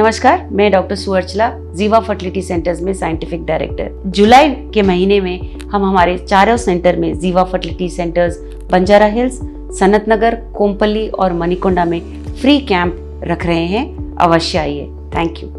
नमस्कार, मैं doctor Suarchala, Jeeva fertility centres में साइंटिफिक डायरेक्टर। जुलाई के महीने में हम हमारे चारों सेंटर में Jeeva fertility centres Banjara Hills, Sanath Nagar, Kompally और मणिकोंडा में फ्री कैंप रख रहे हैं। अवश्य आइए। Thank you.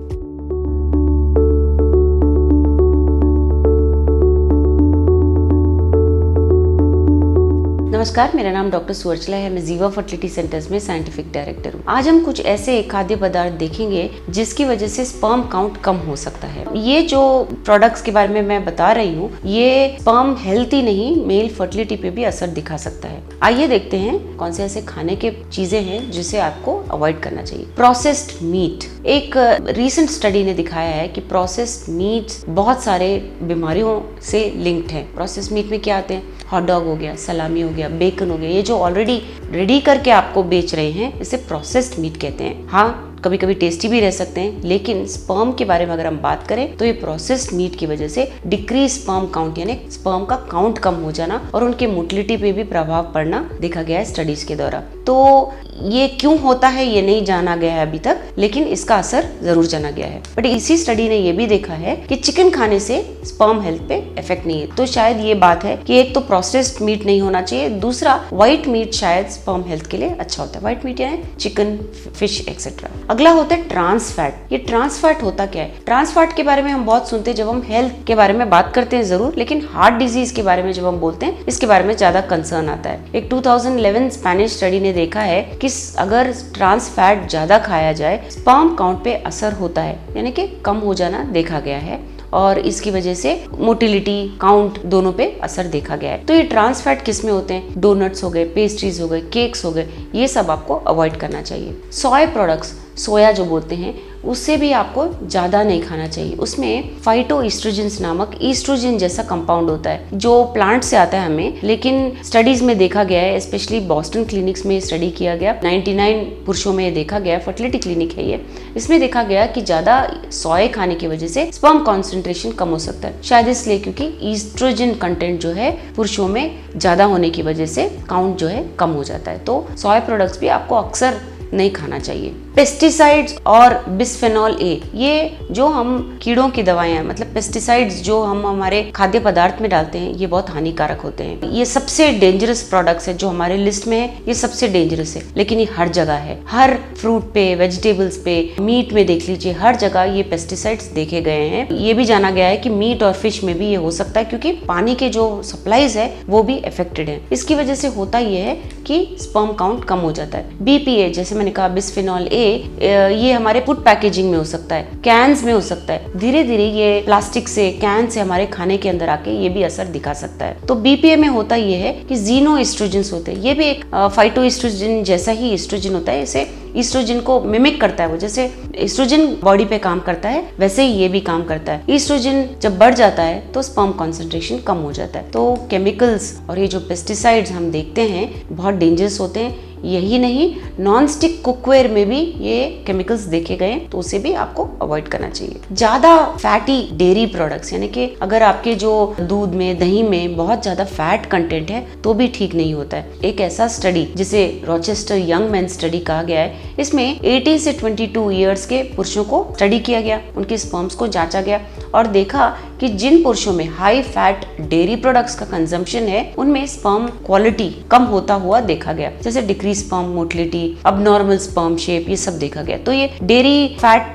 नमस्कार, मेरा नाम डॉक्टर सुअर्चला है। मैं जीवा फर्टिलिटी सेंटर्स में साइंटिफिक डायरेक्टर हूँ। आज हम कुछ ऐसे खाद्य पदार्थ देखेंगे जिसकी वजह से स्पर्म काउंट कम हो सकता है। ये जो प्रोडक्ट्स के बारे में मैं बता रही हूँ, ये स्पर्म हेल्थ ही नहीं, मेल फर्टिलिटी पे भी असर दिखा सकता है। आइए देखते हैं कौन से ऐसे खाने के चीजें हैं जिसे आपको अवॉइड करना चाहिए। प्रोसेस्ड मीट, एक रीसेंट स्टडी ने दिखाया है कि प्रोसेस्ड मीट बहुत सारे बीमारियों से लिंक्ड है। प्रोसेस्ड मीट में क्या आते हैं? हॉट डॉग हो गया, सलामी हो गया, बेकन हो गया। ये जो ऑलरेडी रेडी करके आपको बेच रहे हैं, इसे प्रोसेस्ड मीट कहते हैं। हाँ, कभी कभी टेस्टी भी रह सकते हैं, लेकिन स्पर्म के बारे में अगर हम बात करें तो ये प्रोसेस्ड मीट की वजह से डिक्रीज स्पर्म काउंट, यानी स्पर्म का काउंट कम हो जाना और उनके मोटिलिटी पे भी प्रभाव पड़ना देखा गया है स्टडीज के द्वारा। तो ये क्यों होता है ये नहीं जाना गया है अभी तक, लेकिन इसका असर जरूर जाना गया है। बट इसी स्टडी ने ये भी देखा है कि चिकन खाने से स्पर्म हेल्थ पे इफेक्ट नहीं है। तो शायद ये बात है कि एक तो प्रोसेस्ड मीट नहीं होना चाहिए, दूसरा व्हाइट मीट शायद स्पर्म हेल्थ के लिए अच्छा होता है। व्हाइट मीट यानी चिकन, फिश एक्सेट्रा। अगला होता है ट्रांस फैट। ये ट्रांस फैट होता क्या है? ट्रांस फैट के बारे में हम बहुत सुनते हैं जब हम हेल्थ के बारे में बात करते हैं जरूर, लेकिन हार्ट डिजीज के बारे में जब हम बोलते हैं, इसके बारे में ज्यादा कंसर्न आता है। एक 2011 स्पेनिश स्टडी ने देखा है कि अगर ट्रांस फैट ज्यादा खाया जाए, स्पर्म काउंट पे असर होता है, यानी कि कम हो जाना देखा गया है और इसकी वजह से मोटिलिटी, काउंट दोनों पे असर देखा गया है। तो ये ट्रांस फैट किस में होते हैं? डोनट्स हो गए, पेस्ट्रीज हो गए, केक्स हो गए, ये सब आपको अवॉइड करना चाहिए। सोया प्रोडक्ट्स, सोया जो बोलते हैं, उससे भी आपको ज़्यादा नहीं खाना चाहिए। उसमें फाइटोएस्ट्रोजेंस नामक ईस्ट्रोजन जैसा कंपाउंड होता है जो प्लांट से आता है हमें, लेकिन स्टडीज में देखा गया है, स्पेशली बॉस्टन क्लिनिक्स में स्टडी किया गया, 99 पुरुषों में देखा गया, फर्टिलिटी क्लिनिक है ये। इसमें देखा गया कि ज़्यादा सोया खाने की वजह से स्पर्म कॉन्सेंट्रेशन कम हो सकता है, शायद इसलिए क्योंकि ईस्ट्रोजन कंटेंट जो है पुरुषों में ज़्यादा होने की वजह से काउंट जो है कम हो जाता है। तो सोया प्रोडक्ट्स भी आपको अक्सर नहीं खाना चाहिए। पेस्टिसाइड्स और बिस्फेनॉल ए, ये जो हम कीड़ों की दवाएं हैं, मतलब पेस्टिसाइड्स जो हम हमारे खाद्य पदार्थ में डालते हैं, ये बहुत हानिकारक होते हैं। ये सबसे डेंजरस प्रोडक्ट्स है जो हमारे लिस्ट में है, ये सबसे डेंजरस है, लेकिन ये हर जगह है। हर फ्रूट पे, वेजिटेबल्स पे, मीट में देख लीजिए, हर जगह ये पेस्टिसाइड्स देखे गए हैं। ये भी जाना गया है कि मीट और फिश में भी ये हो सकता है, क्योंकि पानी के जो सप्लाईज है वो भी अफेक्टेड है। इसकी वजह से होता ये है कि स्पर्म काउंट कम हो जाता है। BPA, जैसे मैंने कहा, बिस्फेनॉल ए, ये हमारे फूड पैकेजिंग में हो सकता है, कैन्स में हो सकता है। धीरे धीरे ये प्लास्टिक से, कैन से हमारे खाने के अंदर आके ये भी असर दिखा सकता है। तो BPA में होता ये है कि जीनो एस्ट्रोजेंस होते हैं। ये भी एक फाइटो एस्ट्रोजन जैसा ही एस्ट्रोजन होता है, इसे ईस्ट्रोजन को मिमिक करता है। वो जैसे एस्ट्रोजन बॉडी पे काम करता है, वैसे ही ये भी काम करता है। ईस्ट्रोजन जब बढ़ जाता है तो स्पर्म कॉन्सेंट्रेशन कम हो जाता है। तो केमिकल्स और ये जो पेस्टिसाइड्स हम देखते हैं बहुत डेंजरस होते हैं। यही नहीं, नॉन स्टिक कुकवेयर में भी ये केमिकल्स देखे गए, तो उसे भी आपको अवॉइड करना चाहिए। ज्यादा फैटी डेयरी प्रोडक्ट्स, यानी कि अगर आपके जो दूध में, दही में बहुत ज्यादा फैट कंटेंट है तो भी ठीक नहीं होता है। एक ऐसा स्टडी जिसे रॉचेस्टर यंग मैन स्टडी कहा गया है, इसमें 18 से 22 ईयर्स के पुरुषों को स्टडी किया गया, उनके स्पर्म्स को जांचा गया और देखा कि जिन पुरुषों में हाई फैट डेयरी प्रोडक्ट्स का कंजम्पशन है, उनमें स्पर्म क्वालिटी कम होता हुआ देखा गया, जैसे decrease sperm motility, abnormal sperm shape, ये सब देखा गया। तो ये डेयरी फैट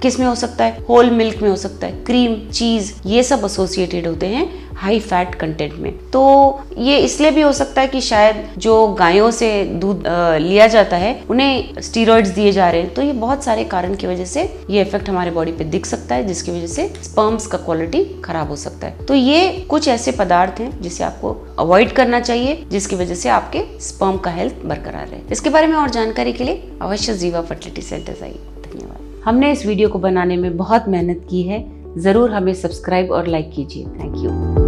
किस में हो सकता है? होल मिल्क में हो सकता है, क्रीम, चीज, ये सब एसोसिएटेड होते हैं हाई फैट कंटेंट में। तो ये इसलिए भी हो सकता है कि शायद जो गायों से दूध लिया जाता है, उन्हें स्टीरॉइड्स दिए जा रहे हैं। तो ये बहुत सारे कारण की वजह से ये इफेक्ट हमारे बॉडी पे दिख सकता है, जिसकी वजह से स्पर्म्स का क्वालिटी खराब हो सकता है। तो ये कुछ ऐसे पदार्थ हैं जिसे आपको अवॉइड करना चाहिए, जिसकी वजह से आपके स्पर्म का हेल्थ बरकरार रहे। इसके बारे में और जानकारी के लिए अवश्य जीवा फर्टिलिटी सेंटर्स आइए। धन्यवाद। हमने इस वीडियो को बनाने में बहुत मेहनत की है, जरूर हमें सब्सक्राइब और लाइक कीजिए। Thank you.